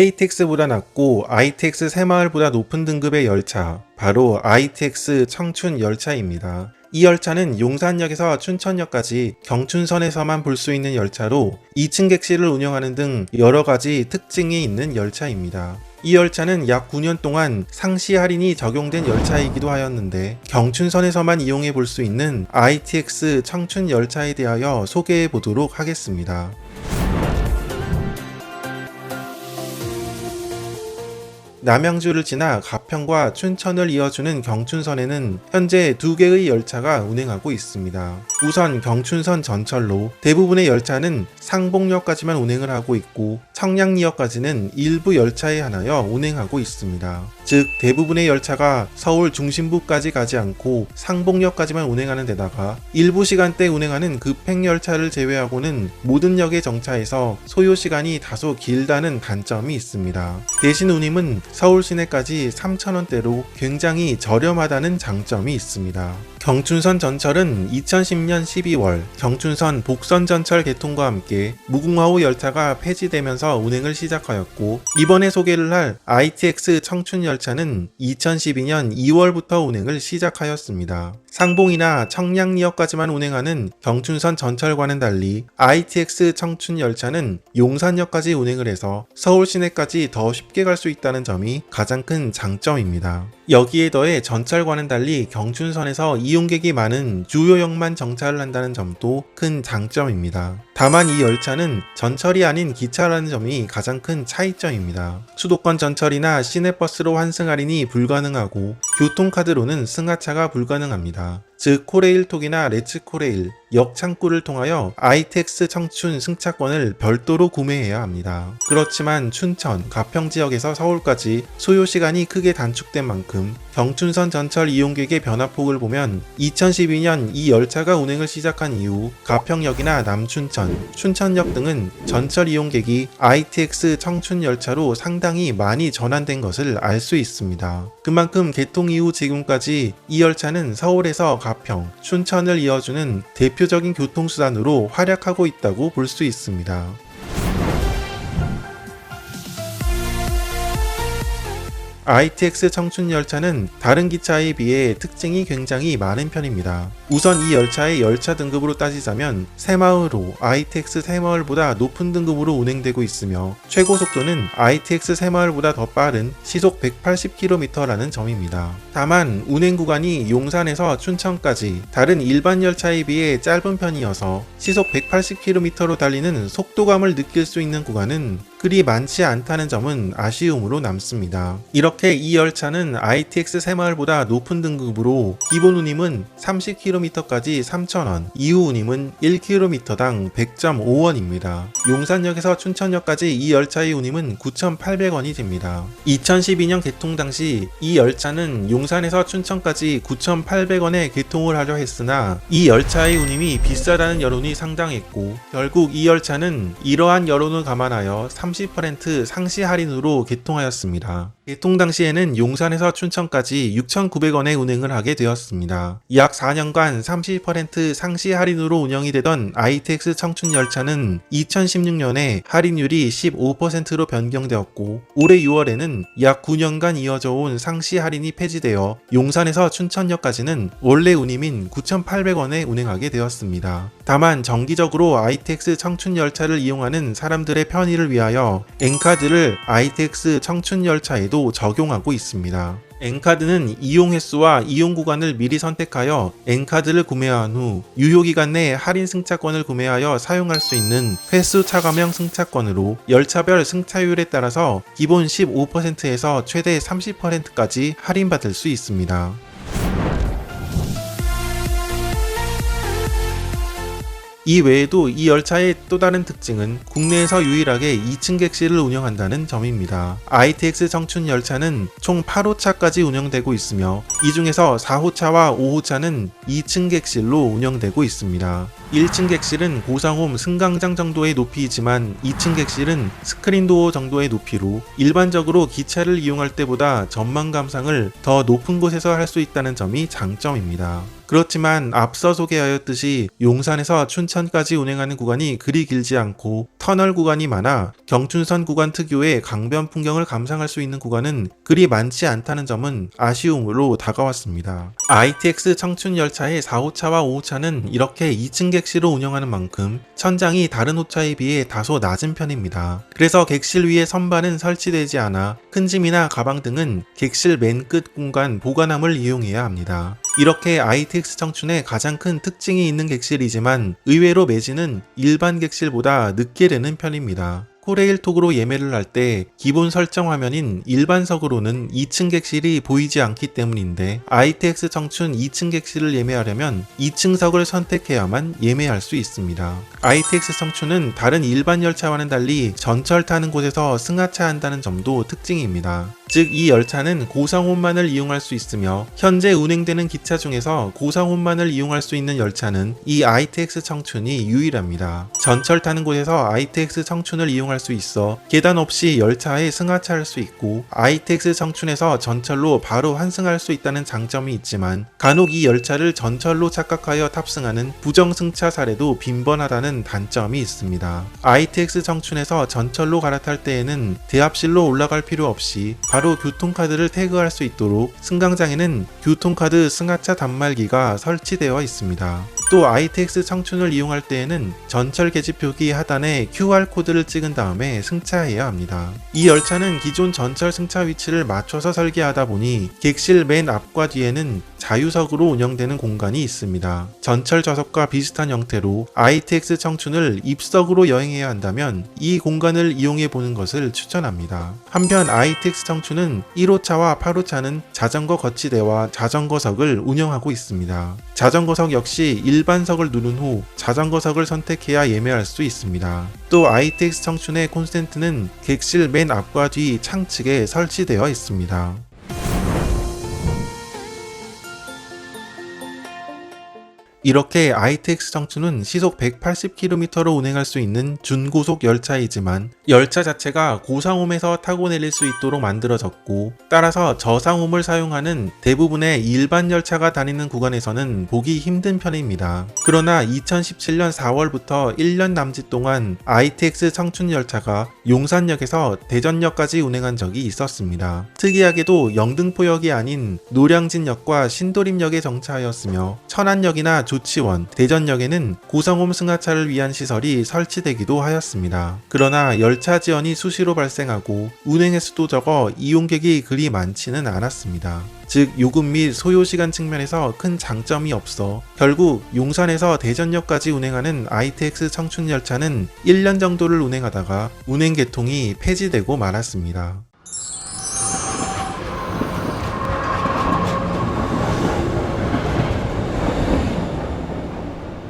KTX보다 낮고 ITX 새마을보다 높은 등급의 열차, 바로 ITX 청춘 열차입니다. 이 열차는 용산역에서 춘천역까지 경춘선에서만 볼 수 있는 열차로 2층 객실을 운영하는 등 여러가지 특징이 있는 열차입니다. 이 열차는 약 9년 동안 상시 할인이 적용된 열차이기도 하였는데, 경춘선에서만 이용해 볼 수 있는 ITX 청춘 열차에 대하여 소개해 보도록 하겠습니다. 남양주를 지나 가평과 춘천을 이어주는 경춘선에는 현재 2개의 열차가 운행하고 있습니다. 우선 경춘선 전철로 대부분의 열차는 상봉역까지만 운행을 하고 있고, 청량리역까지는 일부 열차에 한하여 운행하고 있습니다. 즉 대부분의 열차가 서울 중심부까지 가지 않고 상봉역까지만 운행하는 데다가 일부 시간대 운행하는 급행열차를 제외하고는 모든 역의 정차에서 소요시간이 다소 길다는 단점이 있습니다. 대신 운임은 서울 시내까지 3,000원대로 굉장히 저렴하다는 장점이 있습니다. 경춘선 전철은 2010년 12월 경춘선 복선 전철 개통과 함께 무궁화호 열차가 폐지되면서 운행을 시작하였고, 이번에 소개를 할 ITX 청춘 열차는 2012년 2월부터 운행을 시작하였습니다. 상봉이나 청량리역까지만 운행하는 경춘선 전철과는 달리 ITX 청춘 열차는 용산역까지 운행을 해서 서울 시내까지 더 쉽게 갈 수 있다는 점이 가장 큰 장점입니다. 여기에 더해 전철과는 달리 경춘선에서 이용객이 많은 주요역만 정차를 한다는 점도 큰 장점입니다. 다만 이 열차는 전철이 아닌 기차라는 점이 가장 큰 차이점입니다. 수도권 전철이나 시내버스로 환승 할인이 불가능하고 교통카드로는 승하차가 불가능합니다. 즉 코레일톡이나 레츠코레일, 역창구를 통하여 ITX 청춘 승차권을 별도로 구매해야 합니다. 그렇지만 춘천, 가평 지역에서 서울까지 소요시간이 크게 단축된 만큼 경춘선 전철 이용객의 변화폭을 보면 2012년 이 열차가 운행을 시작한 이후 가평역이나 남춘천, 춘천역 등은 전철 이용객이 ITX 청춘 열차로 상당히 많이 전환된 것을 알 수 있습니다. 그만큼 개통 이후 지금까지 이 열차는 서울에서 가평, 춘천을 이어주는 대표적인 교통수단으로 활약하고 있다고 볼 수 있습니다. ITX 청춘 열차는 다른 기차에 비해 특징이 굉장히 많은 편입니다. 우선 이 열차의 열차 등급으로 따지자면 새마을호, ITX 새마을보다 높은 등급으로 운행되고 있으며, 최고 속도는 ITX 새마을보다 더 빠른 시속 180km라는 점입니다. 다만 운행 구간이 용산에서 춘천까지 다른 일반 열차에 비해 짧은 편이어서 시속 180km로 달리는 속도감을 느낄 수 있는 구간은 그리 많지 않다는 점은 아쉬움으로 남습니다. 이렇게 이 열차는 ITX 새마을보다 높은 등급으로 기본 운임은 30km까지 3,000원, 이후 운임은 1km당 100.5원입니다. 용산역에서 춘천역까지 이 열차의 운임은 9,800원이 됩니다. 2012년 개통 당시 이 열차는 용산에서 춘천까지 9,800원에 개통을 하려 했으나 이 열차의 운임이 비싸다는 여론이 상당했고, 결국 이 열차는 이러한 여론을 감안하여 30% 상시 할인으로 개통하였습니다. 개통 당시에는 용산에서 춘천까지 6,900원에 운행을 하게 되었습니다. 약 4년간 30% 상시 할인으로 운영이 되던 ITX 청춘 열차는 2016년에 할인율이 15%로 변경되었고, 올해 6월에는 약 9년간 이어져 온 상시 할인이 폐지되어 용산에서 춘천역까지는 원래 운임인 9,800원에 운행하게 되었습니다. 다만 정기적으로 ITX 청춘 열차를 이용하는 사람들의 편의를 위하여 N카드를 ITX 청춘 열차에도 적용하고 있습니다. N카드는 이용 횟수와 이용 구간을 미리 선택하여 N카드를 구매한 후 유효기간 내에 할인 승차권을 구매하여 사용할 수 있는 횟수 차감형 승차권으로 열차별 승차율에 따라서 기본 15%에서 최대 30%까지 할인받을 수 있습니다. 이 외에도 이 열차의 또 다른 특징은 국내에서 유일하게 2층 객실을 운영한다는 점입니다. ITX 청춘 열차는 총 8호차까지 운영되고 있으며, 이 중에서 4호차와 5호차는 2층 객실로 운영되고 있습니다. 1층 객실은 고상홈 승강장 정도의 높이이지만 2층 객실은 스크린도어 정도의 높이로 일반적으로 기차를 이용할 때보다 전망 감상을 더 높은 곳에서 할 수 있다는 점이 장점입니다. 그렇지만 앞서 소개하였듯이 용산에서 춘천까지 운행하는 구간이 그리 길지 않고 터널 구간이 많아 경춘선 구간 특유의 강변 풍경을 감상할 수 있는 구간은 그리 많지 않다는 점은 아쉬움으로 다가왔습니다. ITX 청춘 열차의 4호차와 5호차는 이렇게 2층 객실로 운영하는 만큼 천장이 다른 호차에 비해 다소 낮은 편입니다. 그래서 객실 위에 선반은 설치되지 않아 큰 짐이나 가방 등은 객실 맨 끝 공간 보관함을 이용해야 합니다. 이렇게 ITX 청춘의 가장 큰 특징이 있는 객실이지만 의외로 매진은 일반 객실보다 늦게 되는 편입니다. 코레일톡으로 예매를 할 때 기본 설정 화면인 일반석으로는 2층 객실이 보이지 않기 때문인데 ITX 청춘 2층 객실을 예매하려면 2층석을 선택해야만 예매할 수 있습니다. ITX 청춘은 다른 일반 열차와는 달리 전철 타는 곳에서 승하차한다는 점도 특징입니다. 즉 이 열차는 고상홈만을 이용할 수 있으며 현재 운행되는 기차 중에서 고상홈만을 이용할 수 있는 열차는 이 ITX 청춘이 유일합니다. 전철 타는 곳에서 ITX 청춘을 이용할 수 있어 계단 없이 열차에 승하차할 수 있고 ITX 청춘에서 전철로 바로 환승할 수 있다는 장점이 있지만 간혹 이 열차를 전철로 착각하여 탑승하는 부정승차 사례도 빈번하다는 단점이 있습니다. ITX 청춘에서 전철로 갈아탈 때에는 대합실로 올라갈 필요 없이 바로 교통카드를 태그할 수 있도록 승강장에는 교통카드 승하차 단말기가 설치되어 있습니다. 또 ITX 청춘을 이용할 때에는 전철 계집표기 하단에 QR코드를 찍은 다음에 승차해야 합니다. 이 열차는 기존 전철 승차 위치를 맞춰서 설계하다 보니 객실 맨 앞과 뒤에는 자유석으로 운영되는 공간이 있습니다. 전철 좌석과 비슷한 형태로 ITX 청춘을 입석으로 여행해야 한다면 이 공간을 이용해 보는 것을 추천합니다. 한편 ITX 청춘은 1호차와 8호차는 자전거 거치대와 자전거석을 운영하고 있습니다. 자전거석 역시 일반석을 누른 후 자전거석을 선택해야 예매할 수 있습니다. 또 ITX 청춘의 콘센트는 객실 맨 앞과 뒤 창측에 설치되어 있습니다. 이렇게 ITX 청춘은 시속 180km로 운행할 수 있는 준고속 열차이지만 열차 자체가 고상홈에서 타고 내릴 수 있도록 만들어졌고 따라서 저상홈을 사용하는 대부분의 일반 열차가 다니는 구간에서는 보기 힘든 편입니다. 그러나 2017년 4월부터 1년 남짓 동안 ITX 청춘 열차가 용산역에서 대전역까지 운행한 적이 있었습니다. 특이하게도 영등포역이 아닌 노량진역과 신도림역에 정차하였으며 천안역이나 조치원, 대전역에는 고상홈 승하차를 위한 시설이 설치되기도 하였습니다. 그러나 열차 지연이 수시로 발생하고 운행 횟수도 적어 이용객이 그리 많지는 않았습니다. 즉 요금 및 소요시간 측면에서 큰 장점이 없어 결국 용산에서 대전역까지 운행하는 ITX 청춘 열차는 1년 정도를 운행하다가 운행 계통이 폐지되고 말았습니다.